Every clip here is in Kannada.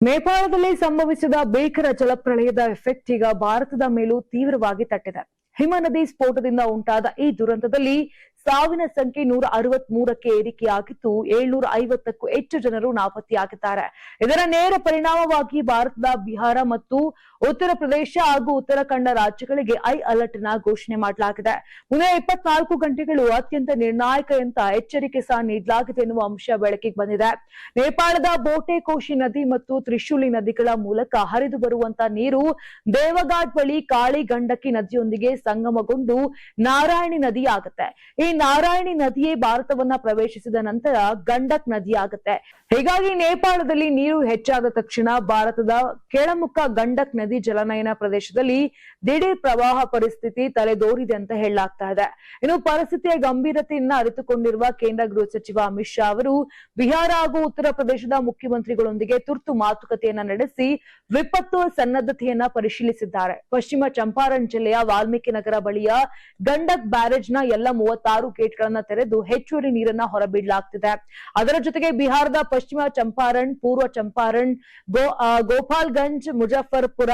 ನೇಪಾಳದಲ್ಲಿ ಸಂಭವಿಸಿದ ಭೀಕರ ಜಲಪ್ರಳಯದ ಎಫೆಕ್ಟ್ ಈಗ ಭಾರತದ ಮೇಲೂ ತೀವ್ರವಾಗಿ ತಟ್ಟಿದೆ. ಹಿಮನದಿ ಸ್ಫೋಟದಿಂದ ಉಂಟಾದ ಈ ದುರಂತದಲ್ಲಿ ಸಾವಿನ ಸಂಖ್ಯೆ 163ಕ್ಕೆ ಏರಿಕೆಯಾಗಿದ್ದು 750ಕ್ಕೂ ಹೆಚ್ಚು ಜನರು ನಾಪತ್ತೆಯಾಗಿದ್ದಾರೆ. ಇದರ ನೇರ ಪರಿಣಾಮವಾಗಿ ಭಾರತದ ಬಿಹಾರ ಮತ್ತು ಉತ್ತರ ಪ್ರದೇಶ ಹಾಗೂ ಉತ್ತರಾಖಂಡ ರಾಜ್ಯಗಳಿಗೆ ಹೈ ಅಲರ್ಟ್ ನ ಘೋಷಣೆ ಮಾಡಲಾಗಿದೆ. ಮುಂದಿನ 24 ಗಂಟೆಗಳು ಅತ್ಯಂತ ನಿರ್ಣಾಯಕ ಅಂತ ಎಚ್ಚರಿಕೆ ಸಹ ನೀಡಲಾಗಿದೆ ಎನ್ನುವ ಅಂಶ ಬೆಳಕಿಗೆ ಬಂದಿದೆ. ನೇಪಾಳದ ಬೋಟೆಕೋಶಿ ನದಿ ಮತ್ತು ತ್ರಿಶೂಲಿ ನದಿಗಳ ಮೂಲಕ ಹರಿದು ಬರುವಂತಹ ನೀರು ದೇವಘಾಟ್ ಬಳಿ ಕಾಳಿ ಗಂಡಕಿ ನದಿಯೊಂದಿಗೆ ಸಂಗಮಗೊಂಡು ನಾರಾಯಣಿ ನದಿಯಾಗುತ್ತೆ. ಈ ನಾರಾಯಣಿ ನದಿಯೇ ಭಾರತವನ್ನ ಪ್ರವೇಶಿಸಿದ ನಂತರ ಗಂಡಕ್ ನದಿಯಾಗುತ್ತೆ. ಹೀಗಾಗಿ ನೇಪಾಳದಲ್ಲಿ ನೀರು ಹೆಚ್ಚಾದ ತಕ್ಷಣ ಭಾರತದ ಕೆಳಮುಖ ಗಂಡಕ್ ನದಿ ಜಲನಯನ ಪ್ರದೇಶದಲ್ಲಿ ದಿಢೀರ್ ಪ್ರವಾಹ ಪರಿಸ್ಥಿತಿ ತಲೆದೋರಿದೆ ಅಂತ ಹೇಳಲಾಗ್ತಾ ಇದೆ. ಇನ್ನು ಪರಿಸ್ಥಿತಿಯ ಗಂಭೀರತೆಯನ್ನ ಅರಿತುಕೊಂಡಿರುವ ಕೇಂದ್ರ ಗೃಹ ಸಚಿವ ಅಮಿತ್ ಶಾ ಅವರು ಬಿಹಾರ ಹಾಗೂ ಉತ್ತರ ಪ್ರದೇಶದ ಮುಖ್ಯಮಂತ್ರಿಗಳೊಂದಿಗೆ ತುರ್ತು ಮಾತುಕತೆಯನ್ನ ನಡೆಸಿ ವಿಪತ್ತು ಸನ್ನದ್ಧತೆಯನ್ನ ಪರಿಶೀಲಿಸಿದ್ದಾರೆ. ಪಶ್ಚಿಮ ಚಂಪಾರಣ್ ಜಿಲ್ಲೆಯ ವಾಲ್ಮೀಕಿ ನಗರ ಬಳಿಯ ಗಂಡಕ್ ಬ್ಯಾರೇಜ್ ನ ಎಲ್ಲ 36 ಗೇಟ್ಗಳನ್ನ ತೆರೆದು ಹೆಚ್ಚುವರಿ ನೀರನ್ನ ಹೊರಬಿಡಲಾಗ್ತಿದೆ. ಅದರ ಜೊತೆಗೆ ಬಿಹಾರದ ಪಶ್ಚಿಮ ಚಂಪಾರಣ್, ಪೂರ್ವ ಚಂಪಾರಣ್, ಗೋಪಾಲ್ಗಂಜ್, ಮುಜಫರ್ಪುರ,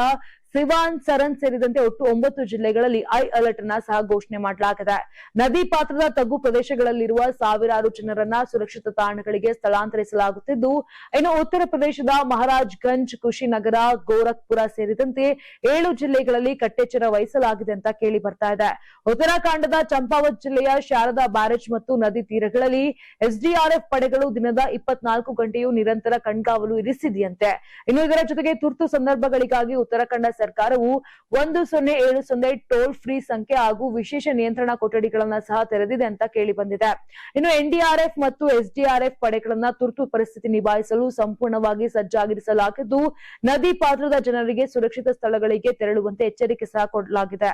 ಸಿವಾನ್, ಸರನ್ ಸೇರಿದಂತೆ ಒಟ್ಟು 9 ಜಿಲ್ಲೆಗಳಲ್ಲಿ ಹೈ ಅಲರ್ಟ್ ಅನ್ನ ಸಹ ಘೋಷಣೆ ಮಾಡಲಾಗಿದೆ. ನದಿ ಪಾತ್ರದ ತಗ್ಗು ಪ್ರದೇಶಗಳಲ್ಲಿರುವ ಸಾವಿರಾರು ಜನರನ್ನ ಸುರಕ್ಷಿತ ತಾಣಗಳಿಗೆ ಸ್ಥಳಾಂತರಿಸಲಾಗುತ್ತಿದ್ದು, ಇನ್ನು ಉತ್ತರ ಪ್ರದೇಶದ ಮಹಾರಾಜ್ಗಂಜ್, ಕುಶಿನಗರ, ಗೋರಖ್ಪುರ ಸೇರಿದಂತೆ 7 ಜಿಲ್ಲೆಗಳಲ್ಲಿ ಕಟ್ಟೆಚ್ಚರ ವಹಿಸಲಾಗಿದೆ ಅಂತ ಕೇಳಿ ಬರ್ತಾ ಇದೆ. ಉತ್ತರಾಖಂಡದ ಚಂಪಾವತ್ ಜಿಲ್ಲೆಯ ಶಾರದಾ ಬ್ಯಾರೇಜ್ ಮತ್ತು ನದಿ ತೀರಗಳಲ್ಲಿ ಎಸ್ಡಿಆರ್ಎಫ್ ಪಡೆಗಳು ದಿನದ 24 ಗಂಟೆಯೂ ನಿರಂತರ ಕಣ್ಗಾವಲು ಇರಿಸಿದೆಯಂತೆ. ಇನ್ನು ಇದರ ಜೊತೆಗೆ ತುರ್ತು ಸಂದರ್ಭಗಳಿಗಾಗಿ ಉತ್ತರಾಖಂಡ ಸರ್ಕಾರವು 1070 ಟೋಲ್ ಫ್ರೀ ಸಂಖ್ಯೆ ಹಾಗೂ ವಿಶೇಷ ನಿಯಂತ್ರಣ ಕೊಠಡಿಗಳನ್ನ ಸಹ ತೆರೆದಿದೆ ಅಂತ ಕೇಳಿ ಬಂದಿದೆ. ಇನ್ನು ಎನ್ಡಿಆರ್ಎಫ್ ಮತ್ತು ಎಸ್ಡಿಆರ್ಎಫ್ ಪಡೆಗಳನ್ನ ತುರ್ತು ಪರಿಸ್ಥಿತಿ ನಿಭಾಯಿಸಲು ಸಂಪೂರ್ಣವಾಗಿ ಸಜ್ಜಾಗಿರಿಸಲಾಗಿದ್ದು, ನದಿ ಪಾತ್ರದ ಜನರಿಗೆ ಸುರಕ್ಷಿತ ಸ್ಥಳಗಳಿಗೆ ತೆರಳುವಂತೆ ಎಚ್ಚರಿಕೆ ಸಹ ಕೊಡಲಾಗಿದೆ.